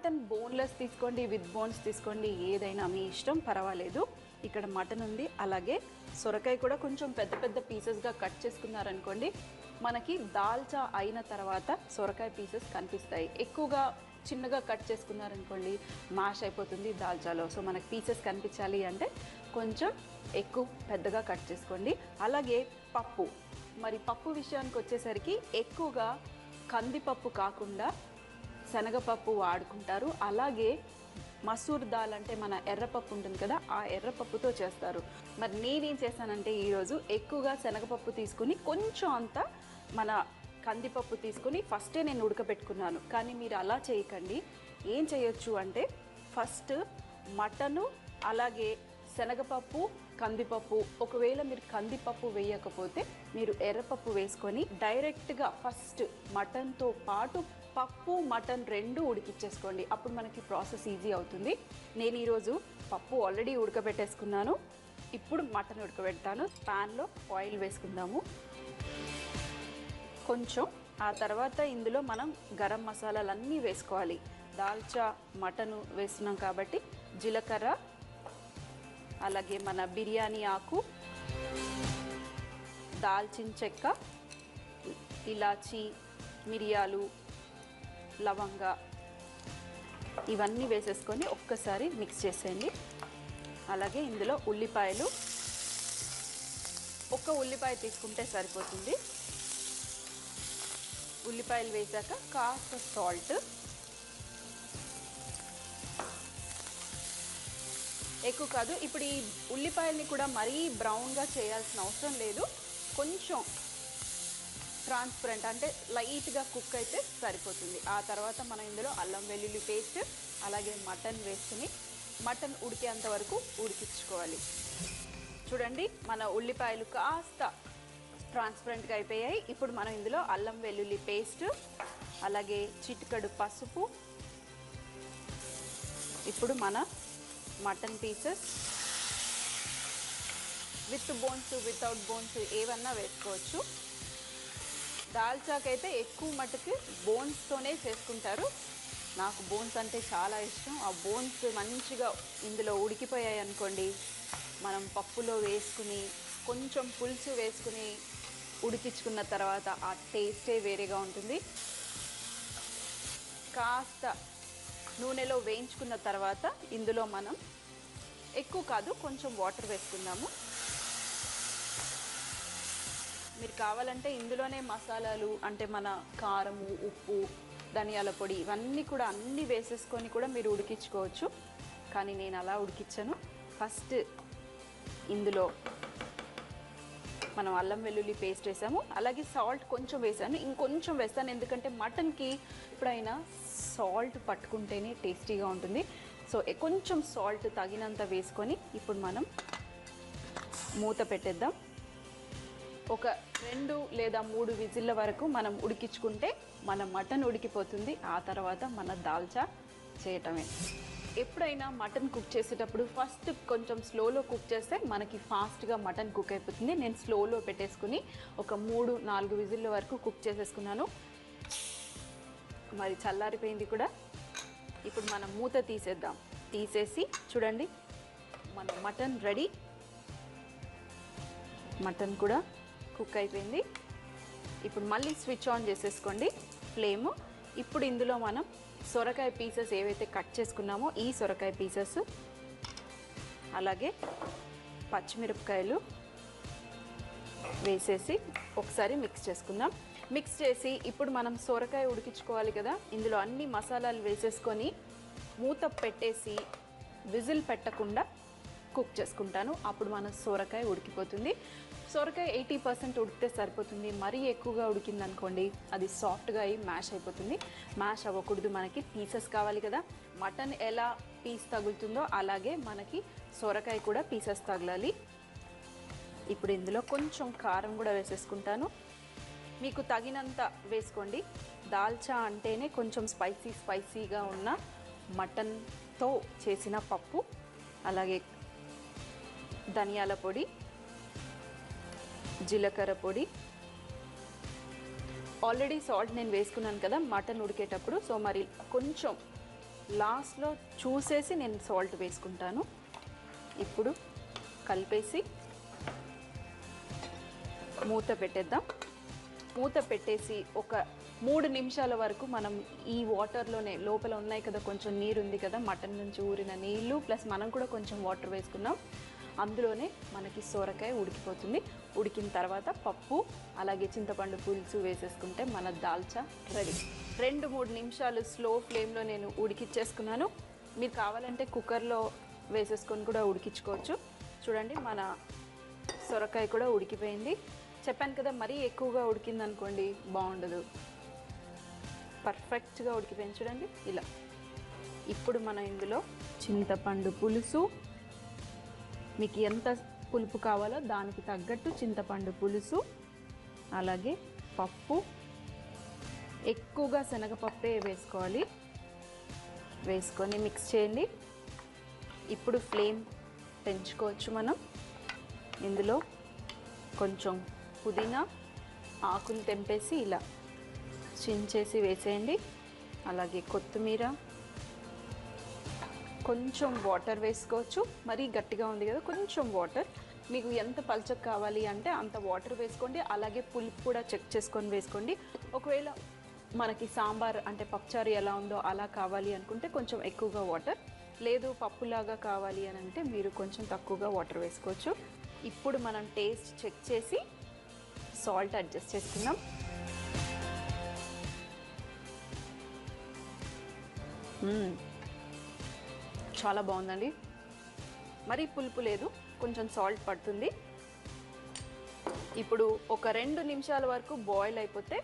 Mutton boneless తీసుకోండి, with bones తీసుకోండి, ఏదైనా మీ ఇష్టం, పర్వాలేదు. ఇక్కడ మటన్ ఉంది, అలాగే సొరకాయ కూడా కొంచెం పెద్ద పెద్ద పీసెస్గా కట్ చేసుకున్నారనుకోండి, మనకి దాల్చా అయిన తర్వాత సొరకాయ పీసెస్ కనిపిస్తాయి. ఎక్కువగా చిన్నగా కట్ చేసుకున్నారనుకోండి మ్యాష్ అయిపోతుంది దాల్చాలో. సో మనకి పీసెస్ కనిపించాలి అంటే కొంచెం ఎక్కువ పెద్దగా కట్ చేసుకోండి. అలాగే పప్పు, మరి పప్పు విషయానికి వచ్చేసరికి ఎక్కువగా కందిపప్పు కాకుండా శనగపప్పు వాడుకుంటారు. అలాగే మసూర్ దాల్ అంటే మన ఎర్రపప్పు ఉంటుంది కదా, ఆ ఎర్రపప్పుతో చేస్తారు. మరి నేనేం చేశానంటే ఈరోజు ఎక్కువగా శనగపప్పు తీసుకుని కొంచెం అంతా మన కందిపప్పు తీసుకుని ఫస్టే నేను ఉడకబెట్టుకున్నాను. కానీ మీరు అలా చేయకండి. ఏం చేయొచ్చు అంటే ఫస్ట్ మటను అలాగే శనగపప్పు కందిపప్పు, ఒకవేళ మీరు కందిపప్పు వేయకపోతే మీరు ఎర్రపప్పు వేసుకొని డైరెక్ట్గా ఫస్ట్ మటన్తో పాటు పప్పు మటన్ రెండు ఉడికిచ్చేసుకోండి. అప్పుడు మనకి ప్రాసెస్ ఈజీ అవుతుంది. నేను ఈరోజు పప్పు ఆల్రెడీ ఉడకబెట్టేసుకున్నాను. ఇప్పుడు మటన్ ఉడకబెడతాను. ప్యాన్లో ఆయిల్ వేసుకుందాము కొంచెం. ఆ తర్వాత ఇందులో మనం గరం మసాలాలన్నీ వేసుకోవాలి. దాల్చా మటను వేస్తున్నాం కాబట్టి జీలకర్ర, అలాగే మన బిర్యానీ ఆకు, దాల్చిన చెక్క, ఇలాచి, మిరియాలు, లవంగ, ఇవన్నీ వేసేసుకొని ఒక్కసారి మిక్స్ చేసేయండి. అలాగే ఇందులో ఉల్లిపాయలు, ఒక్క ఉల్లిపాయ తీసుకుంటే సరిపోతుంది. ఉల్లిపాయలు వేసాక కాస్త సాల్ట్, ఎక్కువ కాదు. ఇప్పుడు ఈ ఉల్లిపాయల్ని కూడా మరీ బ్రౌన్గా చేయాల్సిన అవసరం లేదు. కొంచెం ట్రాన్స్పరెంట్ అంటే లైట్గా కుక్ అయితే సరిపోతుంది. ఆ తర్వాత మనం ఇందులో అల్లం వెల్లుల్లి పేస్ట్ అలాగే మటన్ వేసుకుని మటన్ ఉడికేంత వరకు ఉడికించుకోవాలి. చూడండి, మన ఉల్లిపాయలు కాస్త ట్రాన్స్పరెంట్గా అయిపోయాయి. ఇప్పుడు మనం ఇందులో అల్లం వెల్లుల్లి పేస్ట్ అలాగే చిటికెడు పసుపు, ఇప్పుడు మన mutton pieces with bones without bones ఏవన్నా వేసుకోవచ్చు. దాల్చాకైతే ఎక్కువ మటుకు బోన్స్తోనే చేసుకుంటారు. నాకు బోన్స్ అంటే చాలా ఇష్టం. ఆ బోన్స్ మంచిగా ఇందులో ఉడికిపోయాయి అనుకోండి, మనం పప్పులో వేసుకుని కొంచెం పులుసు వేసుకుని ఉడికించుకున్న తర్వాత ఆ టేస్టే వేరేగా ఉంటుంది. కాస్త నూనెలో వేయించుకున్న తర్వాత ఇందులో మనం ఎక్కువ కాదు కొంచెం వాటర్ వేసుకుందాము. మీరు కావాలంటే ఇందులోనే మసాలాలు అంటే మన కారము, ఉప్పు, ధనియాల పొడి ఇవన్నీ కూడా అన్నీ వేసేసుకొని కూడా మీరు ఉడికించుకోవచ్చు. కానీ నేను అలా ఉడికించను. ఫస్ట్ ఇందులో మనం అల్లం వెల్లుల్లి పేస్ట్ వేసాము, అలాగే సాల్ట్ కొంచెం వేసాను, ఇంకొంచెం వేస్తాను. ఎందుకంటే మటన్కి ఎప్పుడైనా సాల్ట్ పట్టుకుంటేనే టేస్టీగా ఉంటుంది. సో కొంచెం సాల్ట్ తగినంత వేసుకొని ఇప్పుడు మనం మూత పెట్టేద్దాం. ఒక 2 లేదా 3 విజిల్ల వరకు మనం ఉడికించుకుంటే మన మటన్ ఉడికిపోతుంది. ఆ తర్వాత మన దాల్చా చేయటమే. ఎప్పుడైనా మటన్ కుక్ చేసేటప్పుడు ఫస్ట్ కొంచెం స్లోలో కుక్ చేస్తే మనకి ఫాస్ట్గా మటన్ కుక్ అయిపోతుంది. నేను స్లోలో పెట్టేసుకుని ఒక 3-4 విజిల్ల వరకు కుక్ చేసేసుకున్నాను. మరి చల్లారిపోయింది కూడా. ఇప్పుడు మనం మూత తీసేద్దాం. తీసేసి చూడండి, మన మటన్ రెడీ. మటన్ కూడా కుక్ అయిపోయింది. ఇప్పుడు మళ్ళీ స్విచ్ ఆన్ చేసేసుకోండి ఫ్లేమ్. ఇప్పుడు ఇందులో మనం సొరకాయ పీసెస్ ఏవైతే కట్ చేసుకున్నామో ఈ సొరకాయ పీసెస్ అలాగే పచ్చిమిరపకాయలు వేసేసి ఒకసారి మిక్స్ చేసుకుందాం. మిక్స్ చేసి ఇప్పుడు మనం సొరకాయ ఉడికించుకోవాలి కదా, ఇందులో అన్ని మసాలాలు వేసేసుకొని మూత పెట్టేసి విజిల్ పెట్టకుండా కుక్ చేసుకుంటాను. అప్పుడు మన సొరకాయ ఉడికిపోతుంది. సొరకాయ 80% ఉడికితే సరిపోతుంది. మరీ ఎక్కువగా ఉడికిందనుకోండి అది సాఫ్ట్గా అయ్యి మ్యాష్ అయిపోతుంది. మ్యాష్ అవ్వకూడదు, మనకి పీసెస్ కావాలి కదా. మటన్ ఎలా పీస్ తగులుతుందో అలాగే మనకి సొరకాయ కూడా పీసెస్ తగలాలి. ఇప్పుడు ఇందులో కొంచెం కారం కూడా వేసేసుకుంటాను. మీకు తగినంత వేసుకోండి. దాల్చా అంటేనే కొంచెం స్పైసీగా ఉన్న మటన్తో చేసిన పప్పు, అలాగే ధనియాల పొడి, జీలకర్ర పొడి, ఆల్రెడీ సాల్ట్ నేను వేసుకున్నాను కదా మటన్ ఉడికేటప్పుడు. సో మరి కొంచెం లాస్ట్లో చూసేసి నేను సాల్ట్ వేసుకుంటాను. ఇప్పుడు కలిపేసి మూత పెట్టేద్దాం. మూత పెట్టేసి ఒక 3 నిమిషాల వరకు మనం ఈ వాటర్లోనే, లోపల ఉన్నాయి కదా కొంచెం నీరు ఉంది కదా, మటన్ నుంచి ఊరిన నీళ్ళు ప్లస్ మనం కూడా కొంచెం వాటర్ వేసుకున్నాం, అందులోనే మనకి సొరకాయ ఉడికిపోతుంది. ఉడికిన తర్వాత పప్పు అలాగే చింతపండు పులుసు వేసేసుకుంటే మన దాల్చా రెడీ. 2-3 నిమిషాలు స్లో ఫ్లేమ్లో నేను ఉడికిచ్చేసుకున్నాను. మీరు కావాలంటే కుక్కర్లో వేసేసుకొని కూడా ఉడికించుకోవచ్చు. చూడండి మన సొరకాయ కూడా ఉడికిపోయింది. చెప్పాను కదా, మరీ ఎక్కువగా ఉడికింది అనుకోండి బాగుండదు. పర్ఫెక్ట్గా ఉడికిపోయింది చూడండి ఇలా. ఇప్పుడు మనం ఇందులో చింతపండు పులుసు, మీకు ఎంత పులుపు కావాలో దానికి తగ్గట్టు చింతపండు పులుసు, అలాగే పప్పు, ఎక్కువగా శనగపప్పే వేసుకోవాలి, వేసుకొని మిక్స్ చేయండి. ఇప్పుడు ఫ్లేమ్ పెంచుకోవచ్చు మనం. ఇందులో కొంచెం పుదీనా ఆకులు తెంపేసి ఇలా చించేసి వేసేయండి. అలాగే కొత్తిమీర, కొంచెం వాటర్ వేసుకోవచ్చు. మరీ గట్టిగా ఉంది కదా, కొంచెం వాటర్, మీకు ఎంత పల్చగా కావాలి అంటే అంత వాటర్ వేసుకోండి. అలాగే పులుపు కూడా చెక్ చేసుకొని వేసుకోండి. ఒకవేళ మనకి సాంబార్ అంటే పప్పుచారు ఎలా ఉందో అలా కావాలి అనుకుంటే కొంచెం ఎక్కువగా వాటర్, లేదు పప్పులాగా కావాలి అని అంటే మీరు కొంచెం తక్కువగా వాటర్ వేసుకోవచ్చు. ఇప్పుడు మనం టేస్ట్ చెక్ చేసి సాల్ట్ అడ్జస్ట్ చేసుకుందాం. చాలా బాగుందండి. మరీ పులుపు లేదు, కొంచెం సాల్ట్ పడుతుంది. ఇప్పుడు ఒక 2 నిమిషాల వరకు బాయిల్ అయిపోతే